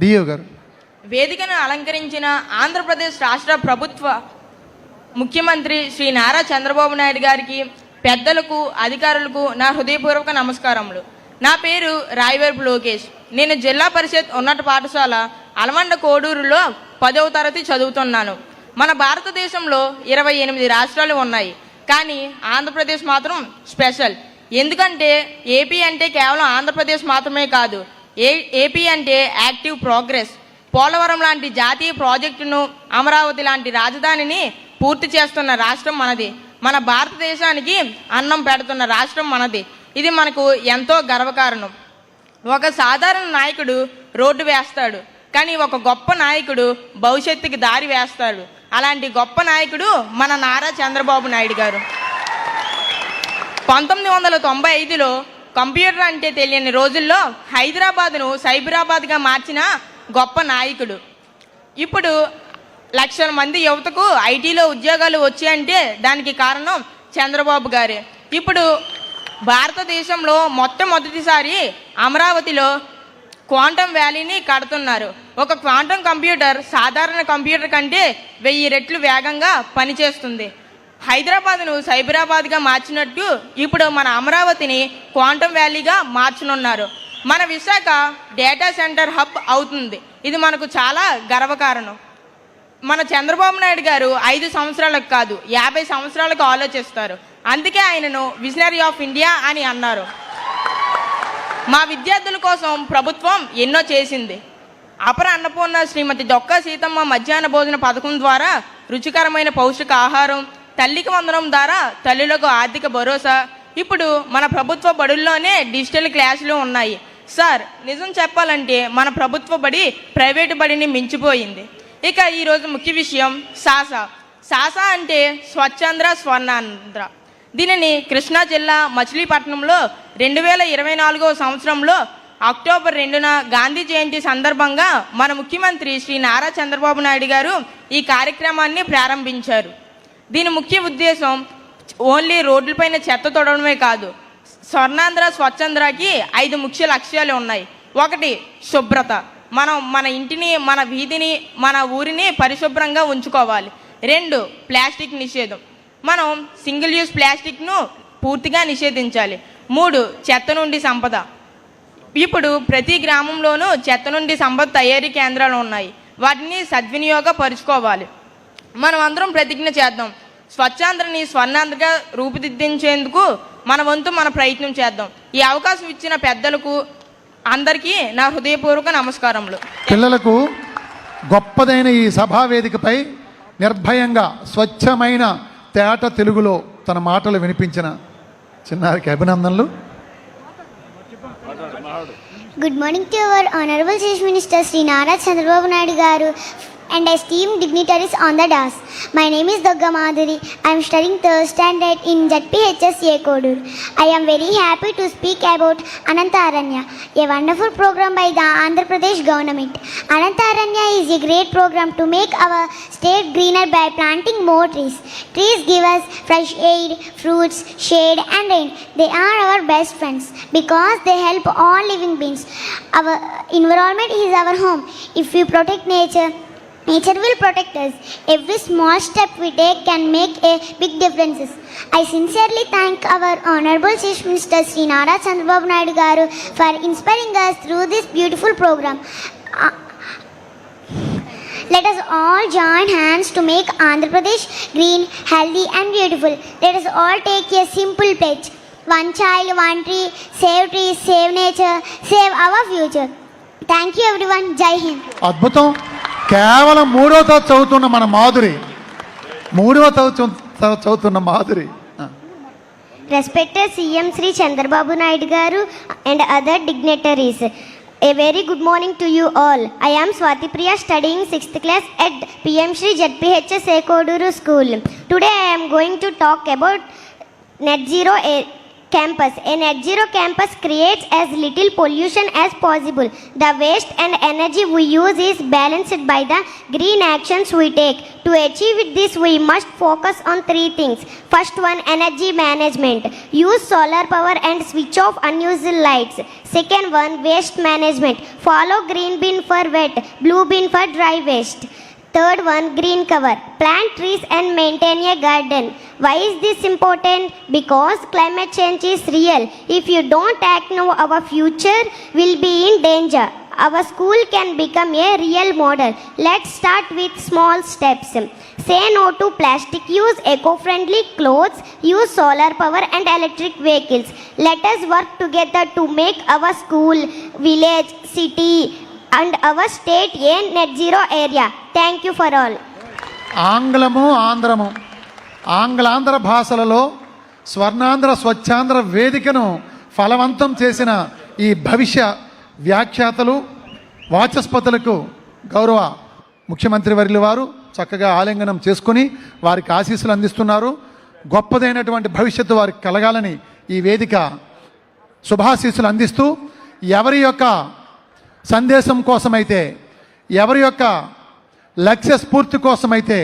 డియో గారు. వేదికను అలంకరించిన ఆంధ్రప్రదేశ్ రాష్ట్ర ప్రభుత్వ ముఖ్యమంత్రి శ్రీ నారా చంద్రబాబు నాయుడు గారికి, పెద్దలకు, అధికారులకు నా హృదయపూర్వక నమస్కారములు. నా పేరు రాయవరపు లోకేష్. నేను జిల్లా పరిషత్ ఉన్నత పాఠశాల అలమండ కోడూరులో 10వ తరగతి చదువుతున్నాను. మన భారతదేశంలో 28 రాష్ట్రాలు ఉన్నాయి, కానీ ఆంధ్రప్రదేశ్ మాత్రం స్పెషల్. ఎందుకంటే ఏపీ అంటే కేవలం ఆంధ్రప్రదేశ్ మాత్రమే కాదు, ఏపీ అంటే యాక్టివ్ ప్రోగ్రెస్. పోలవరం లాంటి జాతీయ ప్రాజెక్టును, అమరావతి లాంటి రాజధానిని పూర్తి చేస్తున్న రాష్ట్రం మనది. మన భారతదేశానికి అన్నం పెడుతున్న రాష్ట్రం మనది. ఇది మనకు ఎంతో గర్వకారణం. ఒక సాధారణ నాయకుడు రోడ్డు వేస్తాడు, కానీ ఒక గొప్ప నాయకుడు భవిష్యత్తుకి దారి వేస్తాడు. అలాంటి గొప్ప నాయకుడు మన నారా చంద్రబాబు నాయుడు గారు. 1995లో కంప్యూటర్ అంటే తెలియని రోజుల్లో హైదరాబాద్ను సైబరాబాద్గా మార్చిన గొప్ప నాయకుడు. ఇప్పుడు లక్షల మంది యువతకు ఐటీలో ఉద్యోగాలు వచ్చాయంటే దానికి కారణం చంద్రబాబు గారే. ఇప్పుడు భారతదేశంలో మొట్టమొదటిసారి అమరావతిలో క్వాంటమ్ వ్యాలీని కడుతున్నారు. ఒక క్వాంటమ్ కంప్యూటర్ సాధారణ కంప్యూటర్ కంటే 1000 రెట్లు వేగంగా పనిచేస్తుంది. హైదరాబాద్ను సైబరాబాద్గా మార్చినట్టు ఇప్పుడు మన అమరావతిని క్వాంటమ్ వ్యాలీగా మార్చనున్నారు. మన విశాఖ డేటా సెంటర్ హబ్ అవుతుంది. ఇది మనకు చాలా గర్వకారణం. మన చంద్రబాబు నాయుడు గారు 5 సంవత్సరాలకు కాదు 50 సంవత్సరాలకు ఆలోచిస్తారు. అందుకే ఆయనను విజనరీ ఆఫ్ ఇండియా అని అన్నారు. మా విద్యార్థుల కోసం ప్రభుత్వం ఎన్నో చేసింది. అపర అన్నపూర్ణ శ్రీమతి డొక్కా సీతమ్మ మధ్యాహ్న భోజన పథకం ద్వారా రుచికరమైన పౌష్టిక ఆహారం, తల్లికి వందనం ద్వారా తల్లులకు ఆర్థిక భరోసా. ఇప్పుడు మన ప్రభుత్వ బడుల్లోనే డిజిటల్ క్లాసులు ఉన్నాయి. సార్, నిజం చెప్పాలంటే మన ప్రభుత్వ బడి ప్రైవేటు బడిని మించిపోయింది. ఇక ఈరోజు ముఖ్య విషయం సాసా అంటే స్వచ్ఛాంధ్ర స్వర్ణాంధ్ర. దీనిని కృష్ణా జిల్లా మచిలీపట్నంలో 2024వ సంవత్సరంలో అక్టోబర్ 2న గాంధీ జయంతి సందర్భంగా మన ముఖ్యమంత్రి శ్రీ నారా చంద్రబాబు నాయుడు గారు ఈ కార్యక్రమాన్ని ప్రారంభించారు. దీని ముఖ్య ఉద్దేశం ఓన్లీ రోడ్లపైన చెత్త తొడవడమే కాదు, స్వర్ణాంధ్ర స్వచ్ఛాంధ్రకి 5 ముఖ్య లక్ష్యాలు ఉన్నాయి. 1, శుభ్రత. మనం మన ఇంటిని, మన వీధిని, మన ఊరిని పరిశుభ్రంగా ఉంచుకోవాలి. 2, ప్లాస్టిక్ నిషేధం. మనం సింగిల్ యూజ్ ప్లాస్టిక్ను పూర్తిగా నిషేధించాలి. 3, చెత్త నుండి సంపద. ఇప్పుడు ప్రతి గ్రామంలోనూ చెత్త నుండి సంపద తయారీ కేంద్రాలు ఉన్నాయి. వాటిని సద్వినియోగపరుచుకోవాలి. మనం అందరం ప్రతిజ్ఞ చేద్దాం, స్వచ్ఛాంధ్రని స్వర్ణాంధ్రగా రూపుదిద్దించేందుకు మన వంతు మన ప్రయత్నం చేద్దాం. ఈ అవకాశం ఇచ్చిన పెద్దలకు అందరికీ నా హృదయపూర్వక నమస్కారములు. పిల్లలకు గొప్పదైన ఈ సభా వేదికపై నిర్భయంగా స్వచ్ఛమైన తేట తెలుగులో తన మాటలు వినిపించిన చిన్నారికి అభినందనలు. Good morning to our Honorable Chief Minister Sri Nara Chandrababu Naidu Garu and esteemed dignitaries on the dais. My name is Durga Madhuri. I am studying 3rd standard in ZPHS Kodur. I am very happy to speak about Anantaranya, a wonderful program by the Andhra Pradesh government. Anantaranya is a great program to make our state greener by planting more trees. Trees give us fresh air, fruits, shade and rain. They are our best friends because they help all living beings. Our environment is our home. If we protect nature, nature will protect us. Every small step we take can make a big difference. I sincerely thank our Honorable Chief Minister Sri Nara Chandrababu Naidu Garu for inspiring us through this beautiful program. Let us all join hands to make Andhra Pradesh green, healthy and beautiful. Let us all take a simple pledge. One child, one tree. Save trees, save nature, save our future. Thank you everyone. Jai Hind. అద్భుతం. కేవలం 3వ తరగతి చదువుతున్న మన మాధురి, 3వ తరగతి చదువుతున్న Madhuri. Respected CM Sri Chandrababu Naidu Garu and other dignitaries, a very good morning to you all. I am Swati Priya, studying 6th class at PM Shri ZPHS Koduru School. Today I am going to talk about net zero campus. A net zero campus creates as little pollution as possible. The waste and energy we use is balanced by the green actions we take. To achieve this, we must focus on three things. First one, energy management. Use solar power and switch off unused lights. Second one, waste management. Follow green bin for wet, blue bin for dry waste. Third one, green cover. Plant trees and maintain a garden. Why is this important? Because climate change is real. If you don't act now, our future will be in danger. Our school can become a real model. Let's start with small steps. Say no to plastic. Use eco-friendly clothes. Use solar power and electric vehicles. Let us work together to make our school, village, city, and our state a net zero area. Thank you for all. ఆంగ్లము ఆంధ్రము ఆంగ్లాంధ్ర భాషలలో స్వర్ణాంధ్ర స్వచ్ఛాంధ్ర వేదికను ఫలవంతం చేసిన ఈ భవిష్య వ్యాఖ్యాతలు వాచస్పతులకు గౌరవ ముఖ్యమంత్రి వర్యులు వారు చక్కగా ఆలింగనం చేసుకుని వారికి ఆశీస్సులు అందిస్తున్నారు. గొప్పదైనటువంటి భవిష్యత్తు వారికి కలగాలని ఈ వేదిక శుభాశీస్సులు అందిస్తూ ఎవరి యొక్క సందేశం కోసమైతే, ఎవరి యొక్క లక్ష్య స్ఫూర్తి కోసమైతే